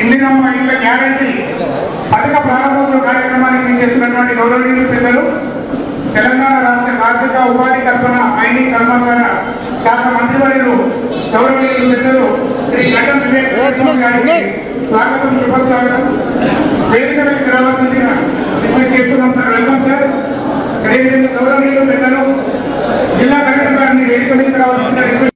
ఇందిరమ్మ ఇళ్ళ గ్యారంటీ పథక ప్రారంభోత్సవ కార్యక్రమానికి చేస్తున్నటువంటి గౌరవనీయులు పెద్దలు తెలంగాణ రాష్ట్ర ఆర్థిక ఉపాధి కల్పన మైనింగ్ కర్మాగార శాఖ మంత్రివర్యులు గౌరవనీయులు పెద్దలు శ్రీ గడ్డం వివేక్ స్వాగతం శుభస్వాగతం. వేదిక మీదకి రావాల్సిందిగా రిక్వెస్ట్ చేస్తున్నాం సార్. Welcome sir. అదేవిధంగా గౌరవనీయులు పెద్దలు జిల్లా కలెక్టర్ గారిని వేదిక మీదకి రావాల్సిందిగా రిక్వెస్ట్.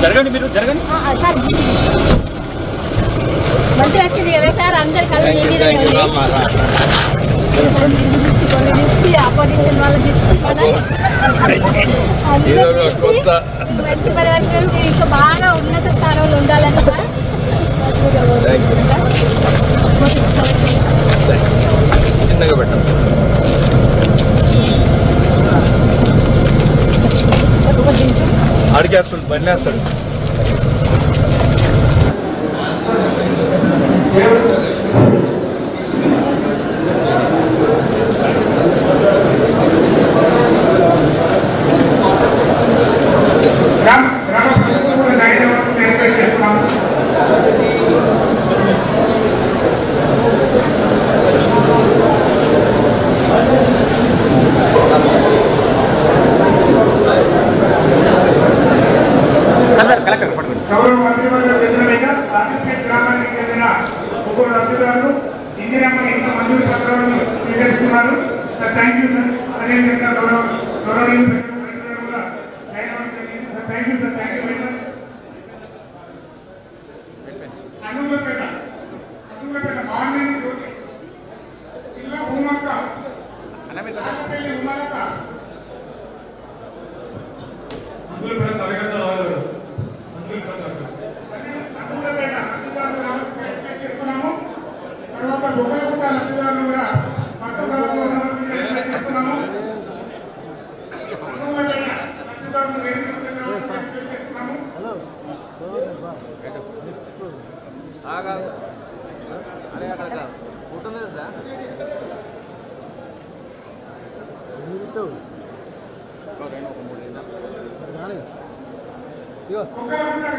జరగండి, మీరు జరగండి. మంచి వచ్చింది కదా సార్, అందరి కళ్ళు నిండిగానే ఉంది. కొన్ని దృష్టి ఆపోజిషన్ వాళ్ళ దృష్టి కదా, మంచి పరివర్తనలు మీరు ఇంకా బాగా ఉన్నత స్థానంలో ఉండాలని సార్. చిన్నగా పెట్టండి. అడిగేస్తాడు, బండిలేస్తాడు. గౌరవ మంత్రివర్గ ప్రతినిధిగా రాజపేట గ్రామానికి చెందిన ముగ్గురు లబ్ధిదారులు ఇందిరమ్మ ఇంట్లో మంజూరు పత్రాలను స్వీకరిస్తున్నారు. Sir thank you sir. అదేవిధంగా గౌరవనీయులు thank you sir. Thank you very much. అన్నూరుపేట మార్నింగ్ జ్యోతి జిల్లా భూమక్క పెళ్లి ఉమాలక్క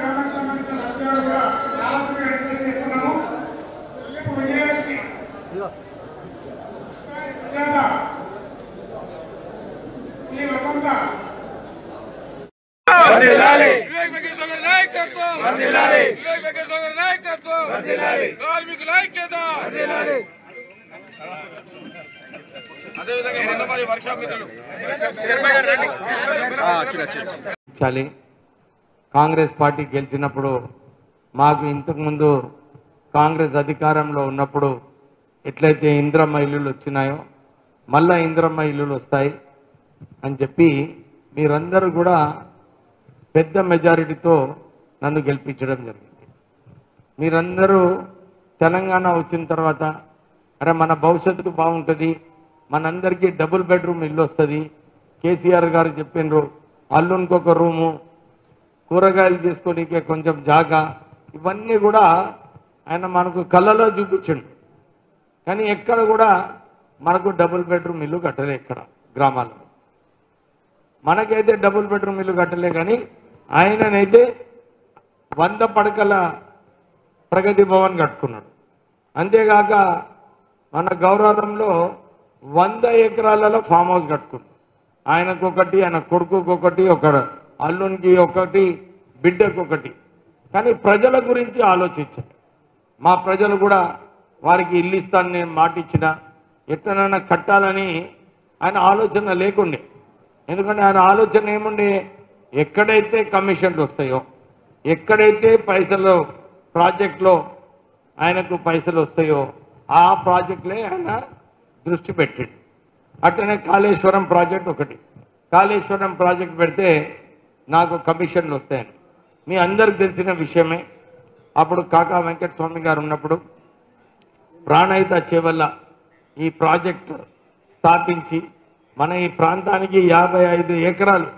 గ్రామానికి సంబంధించిన లబ్ధిదారులు కూడా రావాల్సిందిగా రిక్వెస్ట్ చేస్తున్నాము. విజయలక్ష్మి సుజాత ఈ వసంత కాంగ్రెస్ పార్టీ గెలిచినప్పుడు మాకు ఇంతకుముందు కాంగ్రెస్ అధికారంలో ఉన్నప్పుడు ఎట్లయితే ఇందిరమ్మ ఇల్లులు వచ్చినాయో మళ్ళా ఇందిరమ్మ ఇల్లులు వస్తాయి అని చెప్పి మీరందరూ కూడా పెద్ద మెజారిటీతో నన్ను గెలిపించడం జరిగింది. మీరందరూ తెలంగాణ వచ్చిన తర్వాత అరే మన భవిష్యత్తు బాగుంటుంది, మనందరికీ డబుల్ బెడ్రూమ్ ఇల్లు వస్తుంది, కేసీఆర్ గారు చెప్పిండ్రు అల్లునికి ఒక రూము, కూరగాయలు చేసుకోనికే కొంచెం జాగా, ఇవన్నీ కూడా ఆయన మనకు కళ్ళలో చూపించండు. కానీ ఎక్కడ కూడా మనకు డబుల్ బెడ్రూమ్ ఇల్లు కట్టలే. ఇక్కడ గ్రామాల్లో మనకైతే డబుల్ బెడ్రూమ్ ఇల్లు కట్టలే, కానీ ఆయననైతే 100 పడకల ప్రగతి భవన్ కట్టుకున్నాడు. అంతేగాక మన గౌరవంలో 100 ఎకరాలలో ఫామ్ హౌస్ కట్టుకున్నాడు. ఆయనకొకటి, ఆయన కొడుకుకొకటి, ఒక అల్లునికి ఒకటి, బిడ్డకొకటి. కానీ ప్రజల గురించి ఆలోచించారు. మా ప్రజలు కూడా వారికి ఇల్లు ఇస్తాను నేను మాట ఇచ్చిన, ఎట్లనైనా కట్టాలని ఆయన ఆలోచన లేకుండే. ఎందుకంటే ఆయన ఆలోచన ఏముండే, ఎక్కడైతే కమిషన్లు వస్తాయో, ఎక్కడైతే పైసలు ప్రాజెక్టులో ఆయనకు పైసలు వస్తాయో ఆ ప్రాజెక్టులే ఆయన దృష్టి పెట్టాడు. అట్లనే కాళేశ్వరం ప్రాజెక్ట్ ఒకటి, కాళేశ్వరం ప్రాజెక్ట్ పెడితే నాకు కమిషన్లు వస్తాయని మీ అందరికి తెలిసిన విషయమే. అప్పుడు కాకా వెంకటస్వామి గారు ఉన్నప్పుడు ప్రాణహిత చేవల్ల ఈ ప్రాజెక్టు స్థాపించి మన ఈ ప్రాంతానికి 55 ఎకరాలు,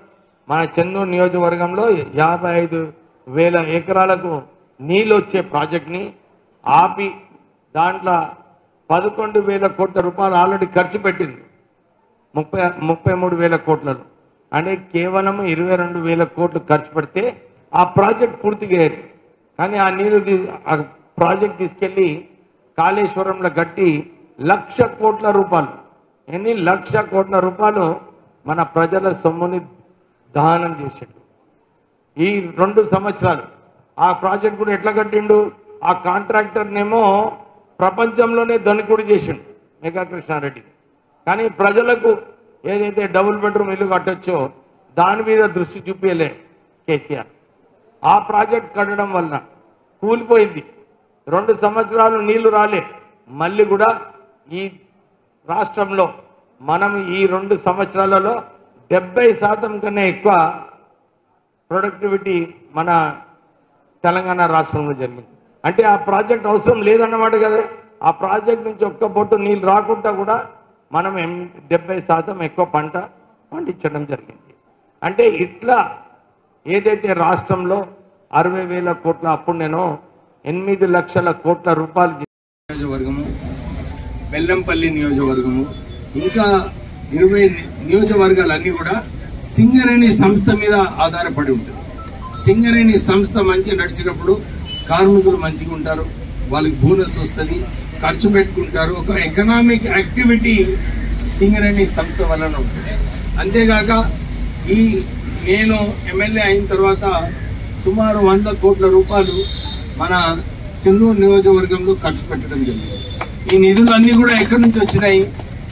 మన చెన్నూరు నియోజకవర్గంలో 55,000 ఎకరాలకు నీళ్ళు వచ్చే ప్రాజెక్ట్ని ఆపి దాంట్లో 11,000 కోట్ల రూపాయలు ఆల్రెడీ ఖర్చు పెట్టింది. 33,000 కోట్లలో అంటే కేవలం 22,000 కోట్లు ఖర్చు పెడితే ఆ ప్రాజెక్ట్ పూర్తిగా అయ్యేది. కానీ ఆ నీళ్లు ఆ ప్రాజెక్ట్ తీసుకెళ్లి కాళేశ్వరంలో కట్టి 1,00,000 కోట్ల రూపాయలు, 1,00,000 కోట్ల రూపాయలు మన ప్రజల సొమ్ముని దహనం చేసాడు. ఈ 2 సంవత్సరాలు ఆ ప్రాజెక్ట్ కూడా ఎట్లా కట్టిండు, ఆ కాంట్రాక్టర్నేమో ప్రపంచంలోనే ధనికుడు చేసిండు మెగా కృష్ణారెడ్డి. కానీ ప్రజలకు ఏదైతే డబుల్ బెడ్రూమ్ ఇల్లు కట్టొచ్చో దాని మీద దృష్టి చూపించలే కేసీఆర్. ఆ ప్రాజెక్ట్ కట్టడం వలన కూలిపోయింది. 2 సంవత్సరాలు నీళ్లు రాలే. మళ్ళీ కూడా ఈ రాష్ట్రంలో మనం ఈ 2 సంవత్సరాలలో 70% కన్నా ఎక్కువ ప్రొడక్టివిటీ మన తెలంగాణ రాష్ట్రంలో జరిగింది. అంటే ఆ ప్రాజెక్ట్ అవసరం లేదన్నమాట కదా. ఆ ప్రాజెక్ట్ నుంచి ఒక్క బొట్టు నీళ్ళు రాకుండా కూడా మనం 70% ఎక్కువ పంట పండించడం జరిగింది. అంటే ఇట్లా ఏదైతే రాష్ట్రంలో 60,000 కోట్ల అప్పుడు నేను 8 లక్షల కోట్ల రూపాయలు నియోజకవర్గము, బెల్లంపల్లి నియోజకవర్గము, ఇంకా 20 నియోజకవర్గాలన్నీ కూడా సింగరేణి సంస్థ మీద ఆధారపడి ఉంటుంది. సింగరేణి సంస్థ మంచి నడిచినప్పుడు కార్మికులు మంచిగా ఉంటారు, వాళ్ళకి బోనస్ వస్తుంది, ఖర్చు పెట్టుకుంటారు. ఒక ఎకనామిక్ యాక్టివిటీ సింగరేణి సంస్థ వలన ఉంటుంది. అంతేగాక నేను ఎమ్మెల్యే అయిన తర్వాత సుమారు 100 కోట్ల రూపాయలు మన చెన్నూరు నియోజకవర్గంలో ఖర్చు పెట్టడం జరిగింది. ఈ నిధులన్నీ కూడా ఎక్కడి నుంచి వచ్చినాయి?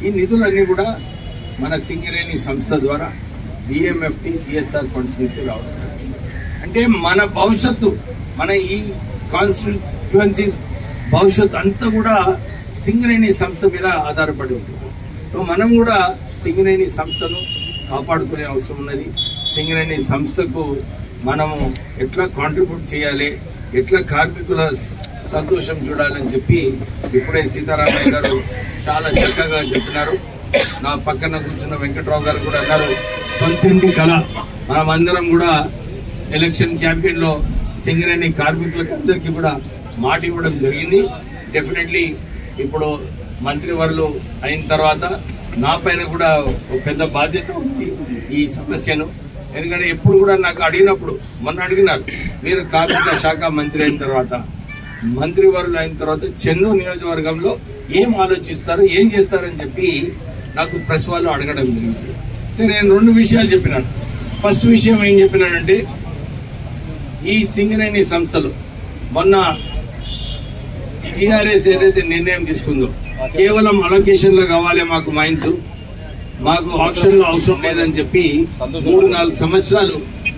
ఈ నిధులన్నీ కూడా మన సింగరేణి సంస్థ ద్వారా డిఎంఎఫ్టి సిఎస్ఆర్ ఫండ్స్ నుంచి రావడం. అంటే మన భవిష్యత్తు, మన ఈ కాన్స్టిట్యుయెన్సీస్ భవిష్యత్తు అంతా కూడా సింగరేణి సంస్థ మీద ఆధారపడి ఉంటుంది. మనం కూడా సింగరేణి సంస్థను కాపాడుకునే అవసరం ఉన్నది. సింగరేణి సంస్థకు మనము ఎట్లా కాంట్రిబ్యూట్ చేయాలి, ఎట్లా కార్మికుల సంతోషం చూడాలని చెప్పి ఇప్పుడే సీతారామయ్య గారు చాలా చక్కగా చెప్పినారు. నా పక్కన కూర్చున్న వెంకట్రావు గారు కూడా అన్నారు, సొంతింటి కళ. మనమందరం కూడా ఎలక్షన్ క్యాంపెయిన్ లో సింగరేణి కార్మికులకు అందరికీ కూడా మాట ఇవ్వడం జరిగింది. డెఫినెట్లీ ఇప్పుడు మంత్రివర్యులు అయిన తర్వాత నా పైన కూడా ఒక పెద్ద బాధ్యత ఉంది ఈ సమస్యను. ఎందుకంటే ఎప్పుడు కూడా నాకు అడిగినప్పుడు, మొన్న అడిగినారు, మీరు కార్మిక శాఖ మంత్రి అయిన తర్వాత, మంత్రివర్యులు అయిన తర్వాత చెన్నూరు నియోజకవర్గంలో ఏం ఆలోచిస్తారు, ఏం చేస్తారని చెప్పి నాకు ప్రెస్ వాళ్ళు అడగడం జరిగింది. నేను 2 విషయాలు చెప్పినాను. ఫస్ట్ విషయం ఏం చెప్పినానంటే, ఈ సింగరేణి సంస్థలు మొన్న టీఆర్ఎస్ ఏదైతే నిర్ణయం తీసుకుందో, కేవలం అలొకేషన్ లో కావాలి మాకు మైన్స్, మాకు ఆక్షన్ లో అవసరం లేదని చెప్పి 3-4 సంవత్సరాలు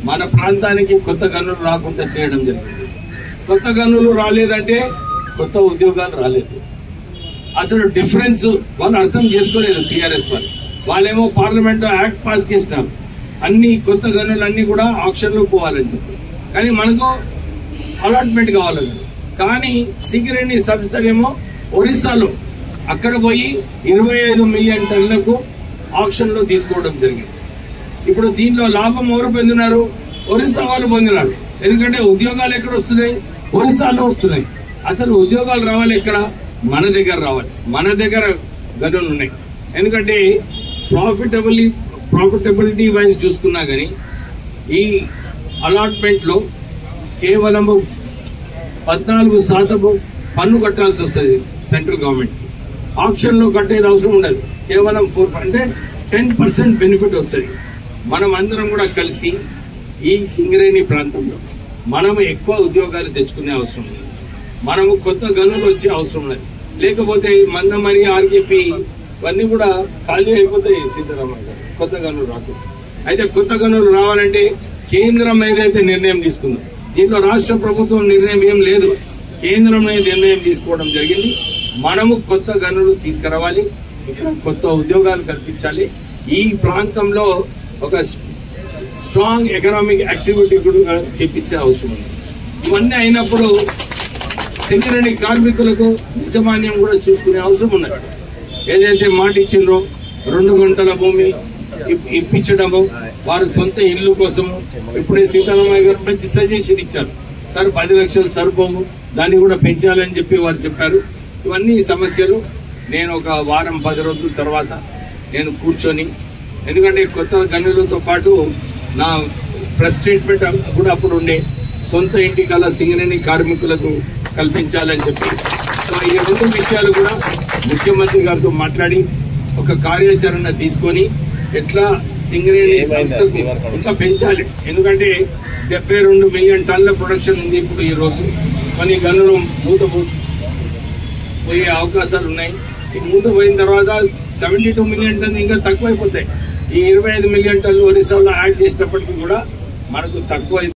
మన ప్రాంతానికి కొత్త గనులు రాకుండా చేయడం జరిగింది. కొత్త గనులు రాలేదంటే కొత్త ఉద్యోగాలు రాలేదు. అసలు డిఫరెన్స్ వాళ్ళు అర్థం చేసుకోలేదు టీఆర్ఎస్ వాళ్ళు. వాళ్ళేమో పార్లమెంట్ లో యాక్ట్ పాస్ చేసినారు, అన్ని కొత్త గనులన్నీ కూడా ఆక్షన్ లో పోవాలని చెప్పి. కానీ మనకు అలాట్మెంట్ కావాలి. కానీ సింగరేణి సంస్థలేమో ఒరిస్సాలో అక్కడ పోయి 25 మిలియన్ టన్నులకు ఆక్షన్ లో తీసుకోవడం జరిగింది. ఇప్పుడు దీనిలో లాభం ఎవరు పొందినారు? ఒరిస్సా వాళ్ళు పొందినారు. ఎందుకంటే ఉద్యోగాలు ఎక్కడ వస్తున్నాయి? ఒరిస్సాలో వస్తున్నాయి. అసలు ఉద్యోగాలు రావాలి ఎక్కడ? మన దగ్గర రావాలి. మన దగ్గర గనులు ఉన్నాయి. ఎందుకంటే ప్రాఫిటబిలిటీ వైజ్ చూసుకున్నా గానీ ఈ అలాట్మెంట్ లో కేవలము 14% పన్ను కట్టాల్సి వస్తుంది సెంట్రల్ గవర్నమెంట్. ఆక్షన్ లో కట్టేది అవసరం ఉండదు. కేవలం 10% బెనిఫిట్ వస్తుంది. మనం అందరం కూడా కలిసి ఈ సింగరేణి ప్రాంతంలో మనము ఎక్కువ ఉద్యోగాలు తెచ్చుకునే అవసరం లేదు. మనము కొత్త గనులు వచ్చే అవసరం లేదు. లేకపోతే మందమరి, ఆర్కేపీ ఇవన్నీ కూడా ఖాళీ అయిపోతాయి సీతారామయ్య గారు, కొత్త గనులు రాకుండా. అయితే కొత్త గనులు రావాలంటే కేంద్రం ఏదైతే నిర్ణయం తీసుకుందో, దీంట్లో రాష్ట్ర ప్రభుత్వం నిర్ణయం ఏం లేదు, కేంద్రమే నిర్ణయం తీసుకోవడం జరిగింది. మనము కొత్త గనులు తీసుకురావాలి, ఇక్కడ కొత్త ఉద్యోగాలు కల్పించాలి. ఈ ప్రాంతంలో ఒక స్ట్రాంగ్ ఎకనామిక్ యాక్టివిటీ కూడా చేపించే అవసరం ఉంది. ఇవన్నీ అయినప్పుడు సింగరేణి కార్మికులకు యాజమాన్యం కూడా చూసుకునే అవసరం ఉన్నది. ఏదైతే మాట ఇచ్చిండ్రో 2 గంటల భూమి ఇప్పించడము, వారు సొంత ఇల్లు కోసము. ఇప్పుడే సీతారామయ్య గారు మంచి సజెషన్ ఇచ్చారు, సార్ 10 లక్షలు సరిపోవు, దాన్ని కూడా పెంచాలని చెప్పి వారు చెప్పారు. ఇవన్నీ సమస్యలు నేను ఒక వారం 10 రోజుల తర్వాత నేను కూర్చొని, ఎందుకంటే కొత్త గనులతో పాటు నా ప్రెస్ స్టేట్మెంట్ కూడా అప్పుడు ఉండే, సొంత ఇంటి కల సింగరేణి కార్మికులకు కల్పించాలని చెప్పి. సో ఈ 2 విషయాలు కూడా ముఖ్యమంత్రి గారితో మాట్లాడి ఒక కార్యాచరణ తీసుకొని ఎట్లా సింగరేణి సంస్థకు ఇంకా పెంచాలి. ఎందుకంటే 72 మిలియన్ టన్నుల ప్రొడక్షన్ ఉంది ఇప్పుడు. ఈ రోజు కొన్ని గనులు మూత పోయే అవకాశాలు ఉన్నాయి. ఈ మూత పోయిన తర్వాత 72 మిలియన్ టన్ను ఇంకా తక్కువైపోతాయి. ఈ 25 మిలియన్ టన్నులు ఒరిస్సాలో యాడ్ చేసినప్పటికీ కూడా మనకు తక్కువ